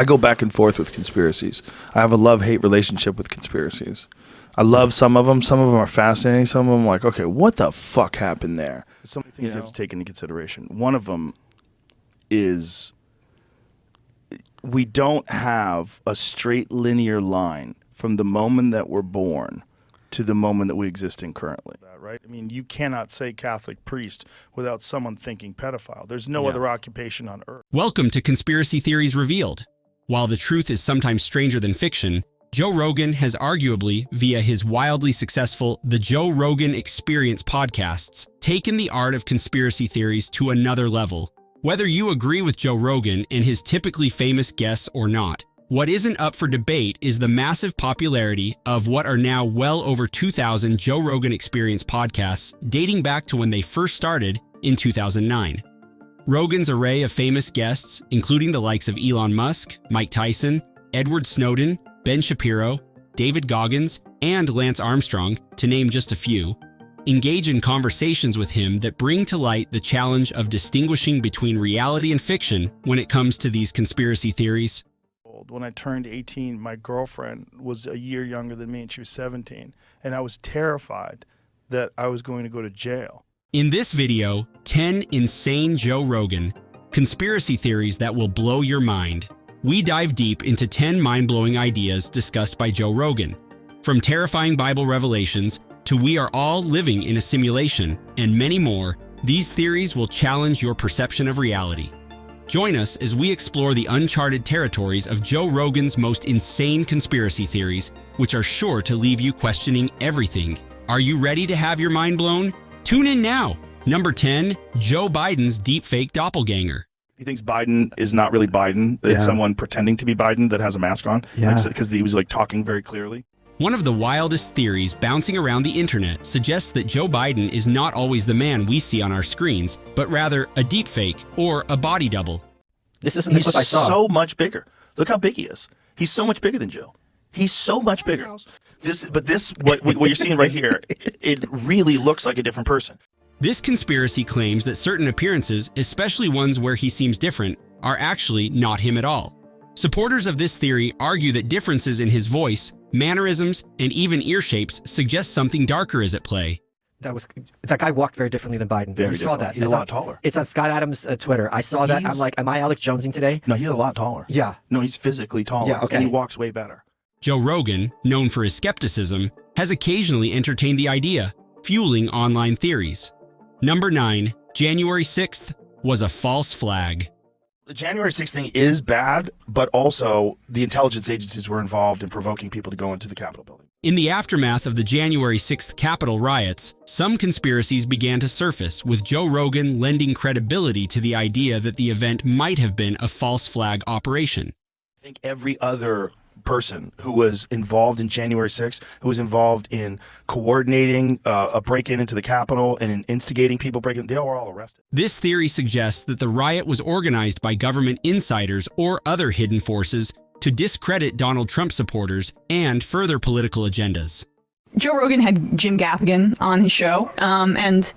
I go back and forth with conspiracies. I have a love-hate relationship with conspiracies. I love some of them. Some of them are fascinating. Some of them are like, okay, what the fuck happened there? Some things you have to take into consideration. One of them is we don't have a straight linear line from the moment that we're born to the moment that we exist in currently. Right? I mean, you cannot say Catholic priest without someone thinking pedophile. There's no other occupation on earth. Welcome to Conspiracy Theories Revealed. While the truth is sometimes stranger than fiction, Joe Rogan has arguably, via his wildly successful The Joe Rogan Experience Podcasts, taken the art of conspiracy theories to another level. Whether you agree with Joe Rogan and his typically famous guests or not, what isn't up for debate is the massive popularity of what are now well over 2,000 Joe Rogan Experience podcasts dating back to when they first started in 2009. Rogan's array of famous guests, including the likes of Elon Musk, Mike Tyson, Edward Snowden, Ben Shapiro, David Goggins, and Lance Armstrong, to name just a few, engage in conversations with him that bring to light the challenge of distinguishing between reality and fiction when it comes to these conspiracy theories. When I turned 18, my girlfriend was a year younger than me and she was 17, and I was terrified that I was going to go to jail. In this video, 10 insane Joe Rogan conspiracy theories that will blow your mind. We dive deep into 10 mind-blowing ideas discussed by Joe Rogan. From terrifying Bible revelations to we are all living in a simulation and many more, these theories will challenge your perception of reality. Join us as we explore the uncharted territories of Joe Rogan's most insane conspiracy theories, which are sure to leave you questioning everything. Are you ready to have your mind blown? Tune in now. Number 10, Joe Biden's deepfake doppelganger. He thinks Biden is not really Biden. It's someone pretending to be Biden that has a mask on. Because he was talking very clearly. One of the wildest theories bouncing around the internet suggests that Joe Biden is not always the man we see on our screens, but rather a deepfake or a body double. This isn't the clip I saw. He's so much bigger. Look how big he is. He's so much bigger than Joe. He's so much bigger. What you're seeing right here, it really looks like a different person. This conspiracy claims that certain appearances, especially ones where he seems different, are actually not him at all. Supporters of this theory argue that differences in his voice, mannerisms, and even ear shapes suggest something darker is at play. That guy walked very differently than Biden. Very we saw different. that. He's a lot taller. It's on Scott Adams' Twitter. I saw that. I'm like, am I Alex Jonesing today? No, he's a lot taller. Yeah. No, he's physically taller. Yeah, okay. And he walks way better. Joe Rogan, known for his skepticism, has occasionally entertained the idea, fueling online theories. Number 9, January 6th was a false flag. The January 6th thing is bad, but also the intelligence agencies were involved in provoking people to go into the Capitol building. In the aftermath of the January 6th Capitol riots, some conspiracies began to surface, with Joe Rogan lending credibility to the idea that the event might have been a false flag operation. I think every other person who was involved in January 6th, who was involved in coordinating a break-in into the Capitol and in instigating people breaking, they were all arrested. This theory suggests that the riot was organized by government insiders or other hidden forces to discredit Donald Trump supporters and further political agendas. Joe Rogan had Jim Gaffigan on his show, and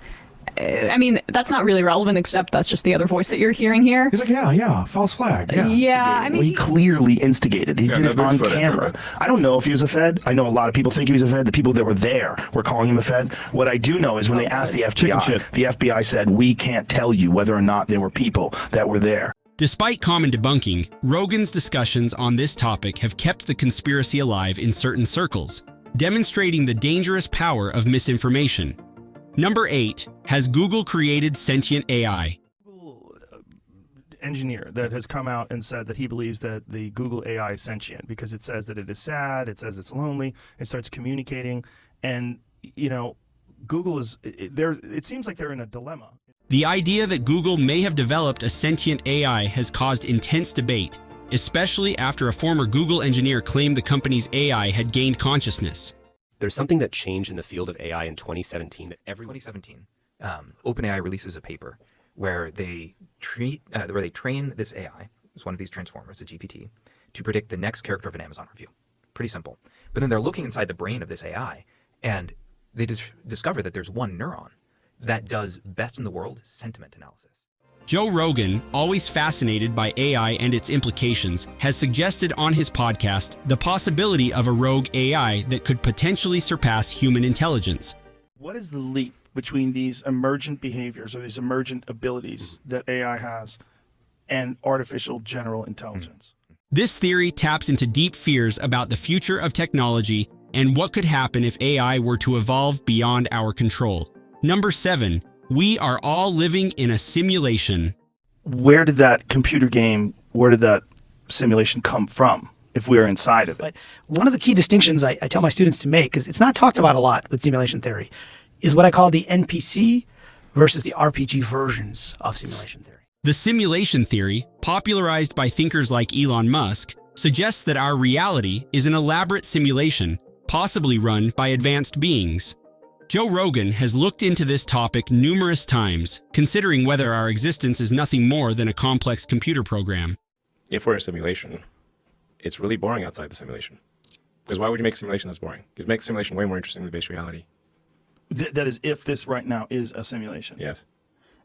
I mean, that's not really relevant, except that's just the other voice that you're hearing here. He's like, yeah, false flag. Yeah, I mean, he clearly instigated. He did it on camera. I don't know if he was a Fed. I know a lot of people think he was a Fed. The people that were there were calling him a Fed. What I do know is when they asked the FBI, the FBI said, we can't tell you whether or not there were people that were there. Despite common debunking, Rogan's discussions on this topic have kept the conspiracy alive in certain circles, demonstrating the dangerous power of misinformation. Number 8, has Google created sentient AI? Google engineer that has come out and said that he believes that the Google AI is sentient because it says that it is sad, it says it's lonely, it starts communicating, and Google is there. It seems like they're in a dilemma. The idea that Google may have developed a sentient AI has caused intense debate, especially after a former Google engineer claimed the company's AI had gained consciousness. There's something that changed in the field of AI in 2017 that 2017, OpenAI releases a paper where they train this AI, it's one of these transformers, a GPT, to predict the next character of an Amazon review. Pretty simple. But then they're looking inside the brain of this AI, and they discover that there's one neuron that does best in the world sentiment analysis. Joe Rogan, always fascinated by AI and its implications, has suggested on his podcast the possibility of a rogue AI that could potentially surpass human intelligence. What is the leap between these emergent behaviors or these emergent abilities that AI has and artificial general intelligence? This theory taps into deep fears about the future of technology and what could happen if AI were to evolve beyond our control. Number 7. We are all living in a simulation. Where did that simulation come from if we are inside of it? But one of the key distinctions I tell my students to make, because it's not talked about a lot with simulation theory, is what I call the NPC versus the RPG versions of simulation theory. The simulation theory, popularized by thinkers like Elon Musk, suggests that our reality is an elaborate simulation, possibly run by advanced beings. Joe Rogan has looked into this topic numerous times, considering whether our existence is nothing more than a complex computer program. If we're a simulation, it's really boring outside the simulation. Because why would you make a simulation that's boring? You make a simulation way more interesting than the base reality. That is, if this right now is a simulation. Yes.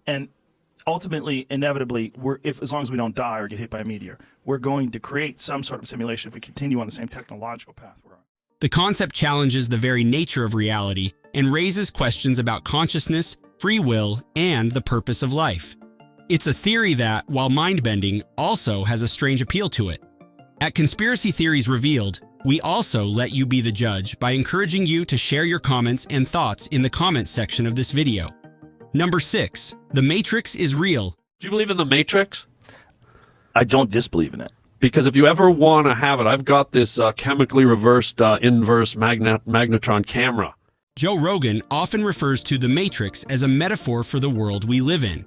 And ultimately, inevitably, as long as we don't die or get hit by a meteor, we're going to create some sort of simulation if we continue on the same technological path we're on. The concept challenges the very nature of reality and raises questions about consciousness, free will, and the purpose of life. It's a theory that, while mind-bending, also has a strange appeal to it. At Conspiracy Theories Revealed, we also let you be the judge by encouraging you to share your comments and thoughts in the comments section of this video. Number 6. The Matrix is real. Do you believe in the Matrix? I don't disbelieve in it. Because if you ever want to have it, I've got this chemically reversed inverse magnetron camera. Joe Rogan often refers to the Matrix as a metaphor for the world we live in.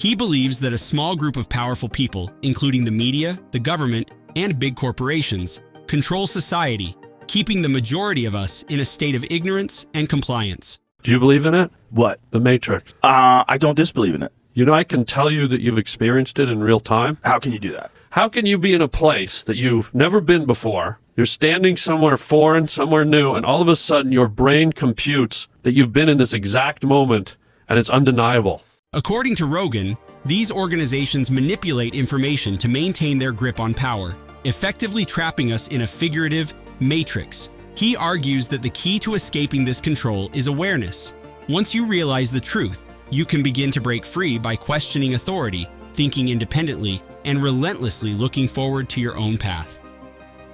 He believes that a small group of powerful people, including the media, the government, and big corporations, control society, keeping the majority of us in a state of ignorance and compliance. Do you believe in it? What? The Matrix. I don't disbelieve in it. You know, I can tell you that you've experienced it in real time. How can you do that? How can you be in a place that you've never been before? You're standing somewhere foreign, somewhere new, and all of a sudden your brain computes that you've been in this exact moment, and it's undeniable. According to Rogan, these organizations manipulate information to maintain their grip on power, effectively trapping us in a figurative matrix. He argues that the key to escaping this control is awareness. Once you realize the truth, you can begin to break free by questioning authority, thinking independently, and relentlessly looking forward to your own path.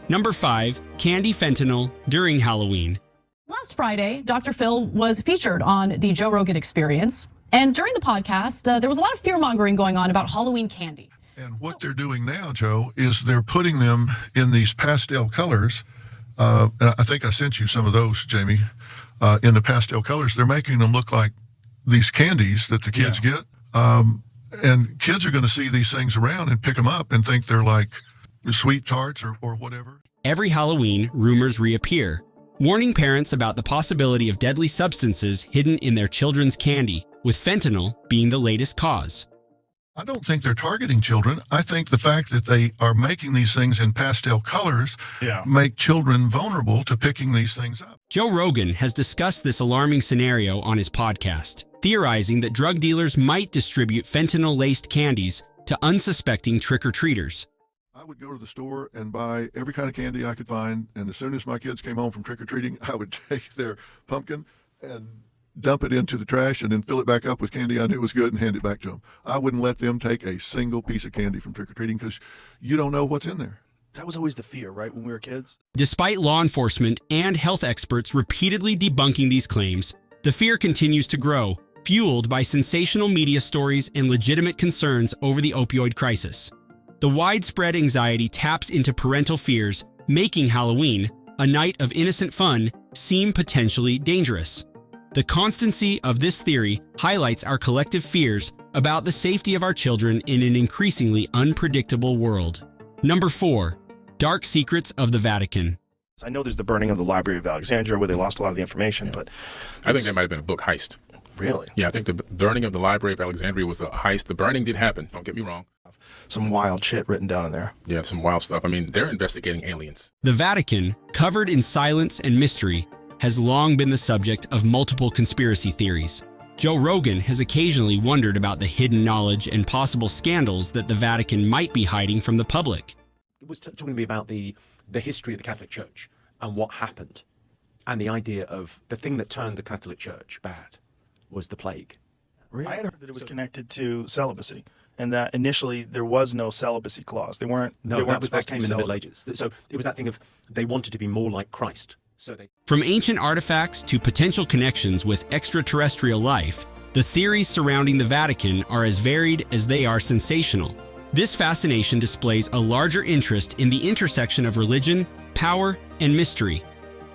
Number 5. Candy fentanyl during Halloween. Last Friday, Dr. Phil was featured on the Joe Rogan Experience. And during the podcast, there was a lot of fear-mongering going on about Halloween candy. And what they're doing now, Joe, is they're putting them in these pastel colors. I think I sent you some of those, Jamie, in the pastel colors. They're making them look like these candies that the kids get. And kids are going to see these things around and pick them up and think they're like sweet tarts or whatever. Every Halloween, rumors reappear, warning parents about the possibility of deadly substances hidden in their children's candy, with fentanyl being the latest cause. I don't think they're targeting children. I think the fact that they are making these things in pastel colors make children vulnerable to picking these things up. Joe Rogan has discussed this alarming scenario on his podcast, theorizing that drug dealers might distribute fentanyl-laced candies to unsuspecting trick-or-treaters. I would go to the store and buy every kind of candy I could find, and as soon as my kids came home from trick-or-treating, I would take their pumpkin and dump it into the trash and then fill it back up with candy I knew was good and hand it back to them. I wouldn't let them take a single piece of candy from trick-or-treating because you don't know what's in there. That was always the fear, right, when we were kids? Despite law enforcement and health experts repeatedly debunking these claims, the fear continues to grow, fueled by sensational media stories and legitimate concerns over the opioid crisis. The widespread anxiety taps into parental fears, making Halloween, a night of innocent fun, seem potentially dangerous. The constancy of this theory highlights our collective fears about the safety of our children in an increasingly unpredictable world. Number 4. Dark Secrets of the Vatican. I know there's the burning of the Library of Alexandria where they lost a lot of the information, but... I think that might have been a book heist. Really? Yeah, I think the burning of the Library of Alexandria was a heist. The burning did happen, don't get me wrong. Some wild shit written down in there. Yeah, some wild stuff. I mean, they're investigating aliens. The Vatican, covered in silence and mystery, has long been the subject of multiple conspiracy theories. Joe Rogan has occasionally wondered about the hidden knowledge and possible scandals that the Vatican might be hiding from the public. It was talking to me about the history of the Catholic Church and what happened, and the idea of the thing that turned the Catholic Church bad was the plague. Really? I had heard that it was connected to celibacy, and that initially there was no celibacy clause. They weren't. No, they weren't that came in the Middle Ages. So it was that thing of they wanted to be more like Christ. So they. From ancient artifacts to potential connections with extraterrestrial life, the theories surrounding the Vatican are as varied as they are sensational. This fascination displays a larger interest in the intersection of religion, power, and mystery.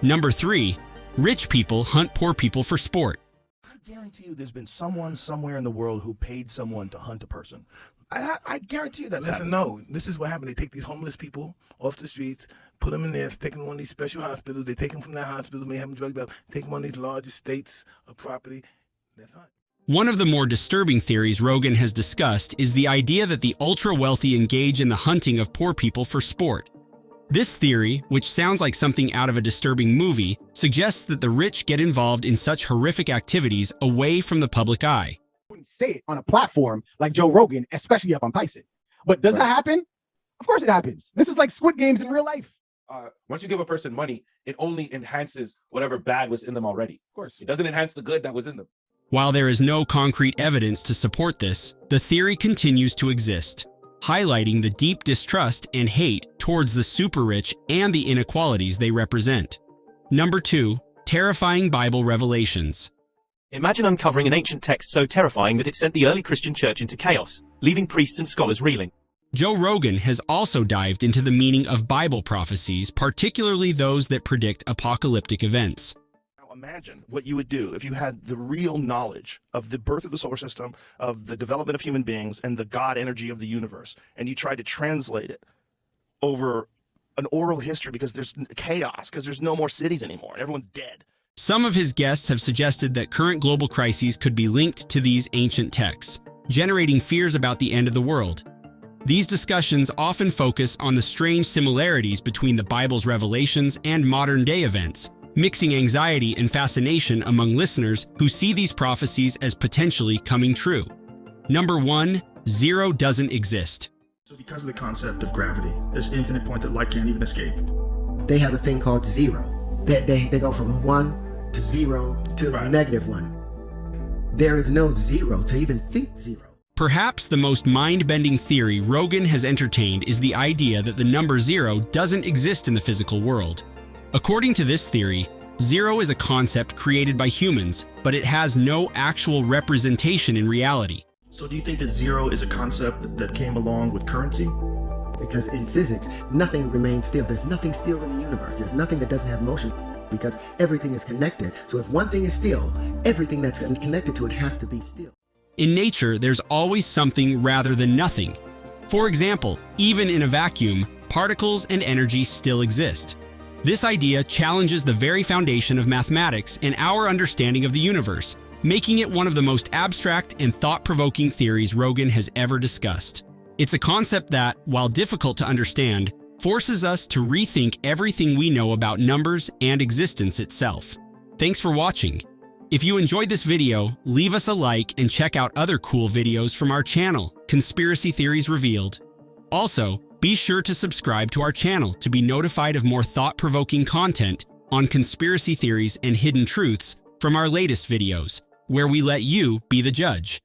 Number 3, rich people hunt poor people for sport. I guarantee you there's been someone somewhere in the world who paid someone to hunt a person. I guarantee you that's happened. No, this is what happened. They take these homeless people off the streets, put them in there, take them to one of these special hospitals. They take them from that hospital, may have them drugged up, take them on these large estates of property. That's hunt. One of the more disturbing theories Rogan has discussed is the idea that the ultra-wealthy engage in the hunting of poor people for sport. This theory, which sounds like something out of a disturbing movie, suggests that the rich get involved in such horrific activities away from the public eye. I wouldn't say it on a platform like Joe Rogan, especially up on Tyson. But does that happen? Of course it happens. This is like Squid Games in real life. Once you give a person money, it only enhances whatever bad was in them already. Of course. It doesn't enhance the good that was in them. While there is no concrete evidence to support this, the theory continues to exist, highlighting the deep distrust and hate towards the super-rich and the inequalities they represent. Number 2, terrifying Bible revelations. Imagine uncovering an ancient text so terrifying that it sent the early Christian church into chaos, leaving priests and scholars reeling. Joe Rogan has also dived into the meaning of Bible prophecies, particularly those that predict apocalyptic events. Imagine what you would do if you had the real knowledge of the birth of the solar system, of the development of human beings, and the God energy of the universe, and you tried to translate it over an oral history because there's chaos, because there's no more cities anymore, and everyone's dead. Some of his guests have suggested that current global crises could be linked to these ancient texts, generating fears about the end of the world. These discussions often focus on the strange similarities between the Bible's revelations and modern-day events, mixing anxiety and fascination among listeners who see these prophecies as potentially coming true. Number 1, zero doesn't exist. So because of the concept of gravity, this infinite point that light can't even escape. They have a thing called zero. They go from 1 to 0 to -1. There is no zero to even think zero. Perhaps the most mind-bending theory Rogan has entertained is the idea that the number 0 doesn't exist in the physical world. According to this theory, zero is a concept created by humans, but it has no actual representation in reality. So do you think that zero is a concept that came along with currency? Because in physics, nothing remains still. There's nothing still in the universe. There's nothing that doesn't have motion because everything is connected. So if one thing is still, everything that's connected to it has to be still. In nature, there's always something rather than nothing. For example, even in a vacuum, particles and energy still exist. This idea challenges the very foundation of mathematics and our understanding of the universe, making it one of the most abstract and thought-provoking theories Rogan has ever discussed. It's a concept that, while difficult to understand, forces us to rethink everything we know about numbers and existence itself. Thanks for watching. If you enjoyed this video, leave us a like and check out other cool videos from our channel, Conspiracy Theories Revealed. Also, be sure to subscribe to our channel to be notified of more thought-provoking content on conspiracy theories and hidden truths from our latest videos, where we let you be the judge.